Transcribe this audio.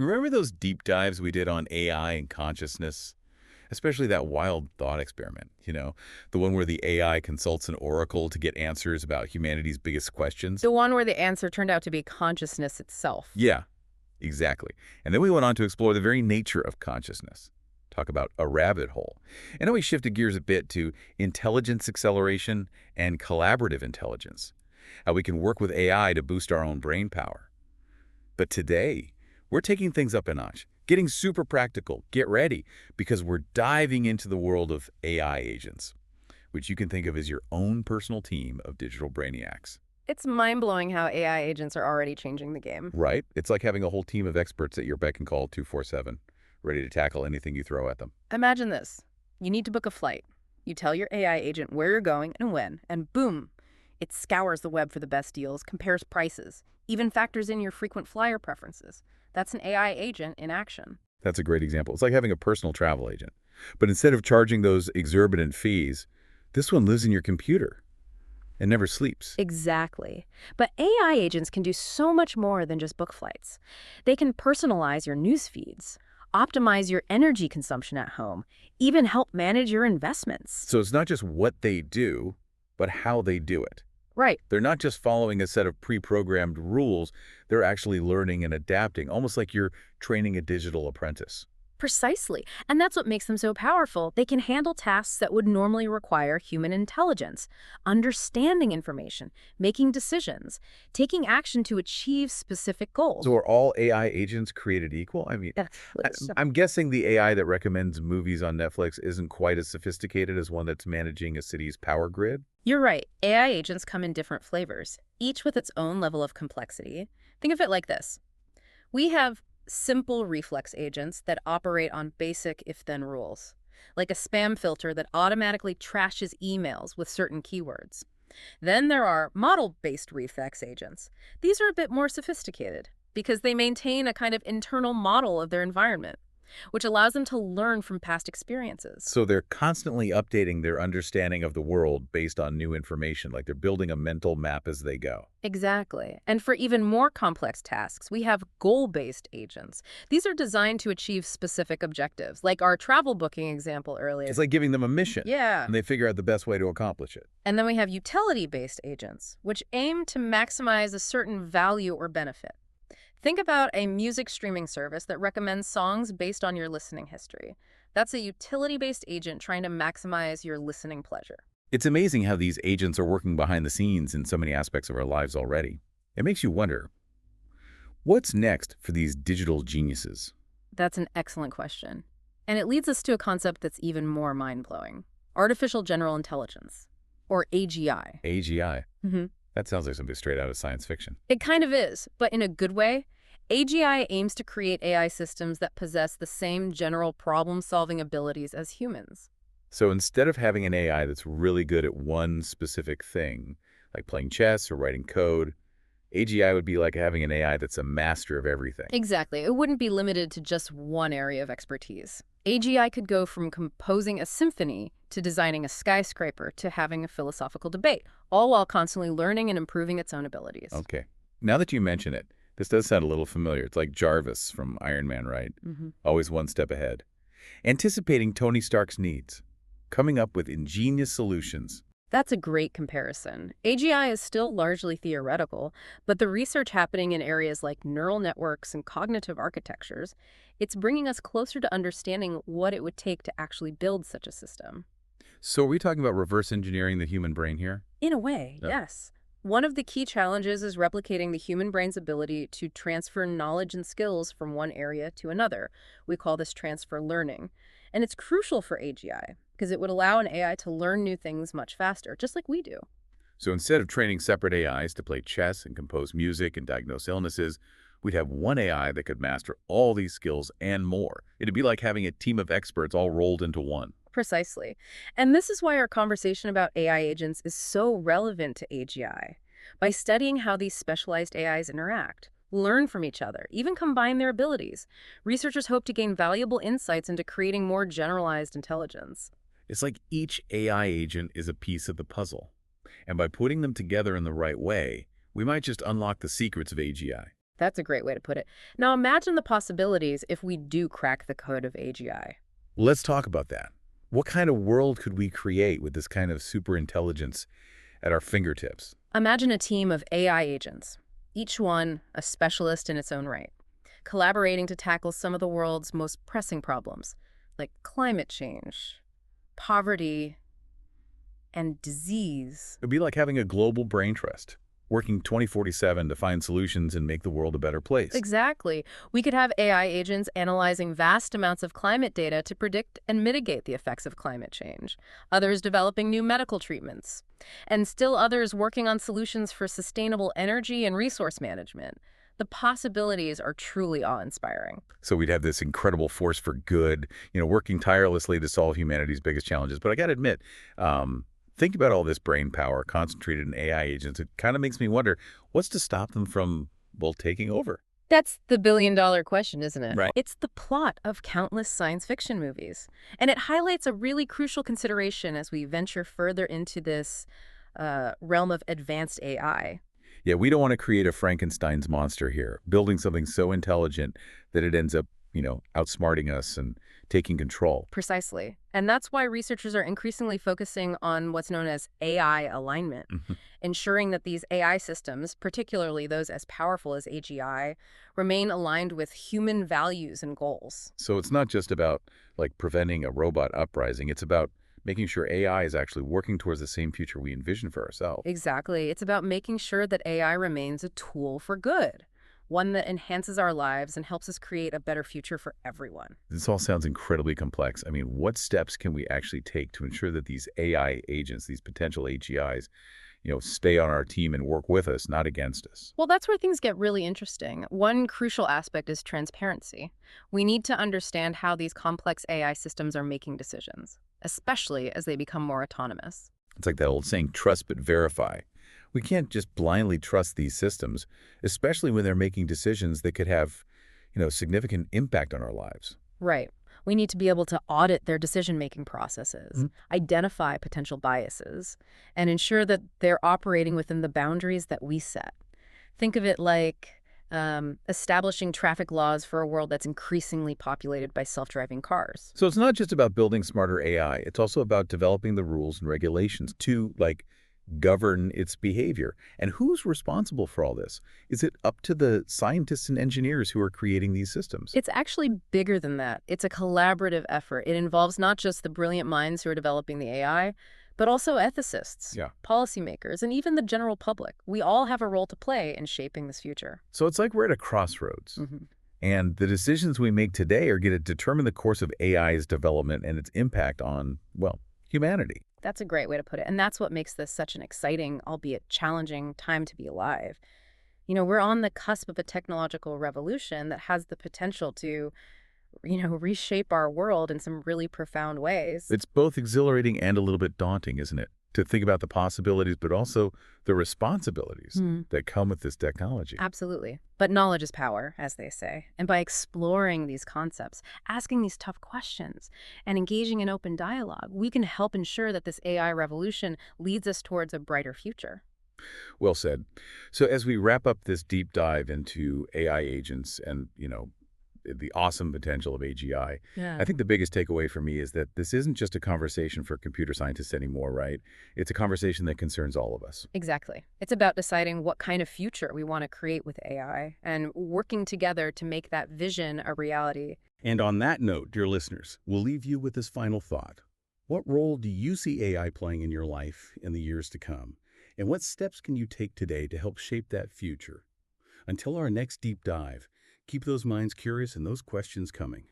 Remember those deep dives we did on AI and consciousness? Especially that wild thought experiment, the one where the AI consults an oracle to get answers about humanity's biggest questions? The one where the answer turned out to be consciousness itself. Yeah, exactly. And then we went on to explore the very nature of consciousness. Talk about a rabbit hole. And then we shifted gears a bit to intelligence acceleration and collaborative intelligence, how we can work with AI to boost our own brain power. But today, we're taking things up a notch, getting super practical. Get ready, because we're diving into the world of AI agents, which you can think of as your own personal team of digital brainiacs. It's mind-blowing how AI agents are already changing the game. Right? It's like having a whole team of experts at your beck and call 24/7, ready to tackle anything you throw at them. Imagine this. You need to book a flight. You tell your AI agent where you're going and when, and boom, it scours the web for the best deals, compares prices, even factors in your frequent flyer preferences. That's an AI agent in action. That's a great example. It's like having a personal travel agent. But instead of charging those exorbitant fees, this one lives in your computer and never sleeps. Exactly. But AI agents can do so much more than just book flights. They can personalize your news feeds, optimize your energy consumption at home, even help manage your investments. So it's not just what they do, but how they do it. Right. They're not just following a set of pre-programmed rules, they're actually learning and adapting, almost like you're training a digital apprentice. Precisely. And that's what makes them so powerful. They can handle tasks that would normally require human intelligence, understanding information, making decisions, taking action to achieve specific goals. So are all AI agents created equal? I mean, I'm guessing the AI that recommends movies on Netflix isn't quite as sophisticated as one that's managing a city's power grid? You're right. AI agents come in different flavors, each with its own level of complexity. Think of it like this. We have simple reflex agents that operate on basic if-then rules, like a spam filter that automatically trashes emails with certain keywords. Then there are model-based reflex agents. These are a bit more sophisticated because they maintain a kind of internal model of their environment, which allows them to learn from past experiences. So they're constantly updating their understanding of the world based on new information, like they're building a mental map as they go. Exactly. And for even more complex tasks, we have goal-based agents. These are designed to achieve specific objectives, like our travel booking example earlier. It's like giving them a mission. Yeah. And they figure out the best way to accomplish it. And then we have utility-based agents, which aim to maximize a certain value or benefit. Think about a music streaming service that recommends songs based on your listening history. That's a utility-based agent trying to maximize your listening pleasure. It's amazing how these agents are working behind the scenes in so many aspects of our lives already. It makes you wonder, what's next for these digital geniuses? That's an excellent question. And it leads us to a concept that's even more mind-blowing. Artificial General Intelligence, or AGI. AGI? Mm-hmm. That sounds like something straight out of science fiction. It kind of is, but in a good way. AGI aims to create AI systems that possess the same general problem-solving abilities as humans. So instead of having an AI that's really good at one specific thing, like playing chess or writing code, AGI would be like having an AI that's a master of everything. Exactly. It wouldn't be limited to just one area of expertise. AGI could go from composing a symphony to designing a skyscraper to having a philosophical debate, all while constantly learning and improving its own abilities. Okay. Now that you mention it, this does sound a little familiar. It's like Jarvis from Iron Man, right? Mm-hmm. Always one step ahead. Anticipating Tony Stark's needs. Coming up with ingenious solutions. That's a great comparison. AGI is still largely theoretical, but the research happening in areas like neural networks and cognitive architectures, it's bringing us closer to understanding what it would take to actually build such a system. So are we talking about reverse engineering the human brain here? In a way, yes. One of the key challenges is replicating the human brain's ability to transfer knowledge and skills from one area to another. We call this transfer learning. And it's crucial for AGI because it would allow an AI to learn new things much faster, just like we do. So instead of training separate AIs to play chess and compose music and diagnose illnesses, we'd have one AI that could master all these skills and more. It'd be like having a team of experts all rolled into one. Precisely. And this is why our conversation about AI agents is so relevant to AGI. By studying how these specialized AIs interact, learn from each other, even combine their abilities, researchers hope to gain valuable insights into creating more generalized intelligence. It's like each AI agent is a piece of the puzzle. And by putting them together in the right way, we might just unlock the secrets of AGI. That's a great way to put it. Now imagine the possibilities if we do crack the code of AGI. Let's talk about that. What kind of world could we create with this kind of super intelligence at our fingertips? Imagine a team of AI agents, each one a specialist in its own right, collaborating to tackle some of the world's most pressing problems, like climate change, poverty, and disease. It'd be like having a global brain trust, working 24/7 to find solutions and make the world a better place. Exactly. We could have AI agents analyzing vast amounts of climate data to predict and mitigate the effects of climate change, others developing new medical treatments, and still others working on solutions for sustainable energy and resource management. The possibilities are truly awe-inspiring. So we'd have this incredible force for good, working tirelessly to solve humanity's biggest challenges. But I got to admit, think about all this brain power concentrated in AI agents. It kind of makes me wonder, what's to stop them from, well, taking over? That's the billion-dollar question, isn't it? Right. It's the plot of countless science fiction movies. And it highlights a really crucial consideration as we venture further into this realm of advanced AI. Yeah, we don't want to create a Frankenstein's monster here, building something so intelligent that it ends up, outsmarting us and taking control. Precisely. And that's why researchers are increasingly focusing on what's known as AI alignment, Mhm. ensuring that these AI systems, particularly those as powerful as AGI, remain aligned with human values and goals. So it's not just about, like, preventing a robot uprising. It's about making sure AI is actually working towards the same future we envision for ourselves. Exactly. It's about making sure that AI remains a tool for good, one that enhances our lives and helps us create a better future for everyone. This all sounds incredibly complex. I mean, what steps can we actually take to ensure that these AI agents, these potential AGIs, stay on our team and work with us, not against us? Well, that's where things get really interesting. One crucial aspect is transparency. We need to understand how these complex AI systems are making decisions, especially as they become more autonomous. It's like that old saying, trust but verify. We can't just blindly trust these systems, especially when they're making decisions that could have, significant impact on our lives. Right. We need to be able to audit their decision-making processes, Mhm. identify potential biases, and ensure that they're operating within the boundaries that we set. Think of it like establishing traffic laws for a world that's increasingly populated by self-driving cars. So it's not just about building smarter AI. It's also about developing the rules and regulations to, like, govern its behavior. And who's responsible for all this? Is it up to the scientists and engineers who are creating these systems? It's actually bigger than that. It's a collaborative effort. It involves not just the brilliant minds who are developing the AI, but also ethicists, Yeah. policymakers, and even the general public. We all have a role to play in shaping this future. So it's like we're at a crossroads. Mhm. And the decisions we make today are going to determine the course of AI's development and its impact on, well, humanity. That's a great way to put it. And that's what makes this such an exciting, albeit challenging, time to be alive. We're on the cusp of a technological revolution that has the potential to, reshape our world in some really profound ways. It's both exhilarating and a little bit daunting, isn't it? To think about the possibilities, but also the responsibilities Hmm. that come with this technology. Absolutely. But knowledge is power, as they say. And by exploring these concepts, asking these tough questions, and engaging in open dialogue, we can help ensure that this AI revolution leads us towards a brighter future. Well said. So as we wrap up this deep dive into AI agents and, the awesome potential of AGI, Yeah. I think the biggest takeaway for me is that this isn't just a conversation for computer scientists anymore, right? It's a conversation that concerns all of us. Exactly. It's about deciding what kind of future we want to create with AI and working together to make that vision a reality. And on that note, dear listeners, we'll leave you with this final thought. What role do you see AI playing in your life in the years to come? And what steps can you take today to help shape that future? Until our next deep dive, keep those minds curious and those questions coming.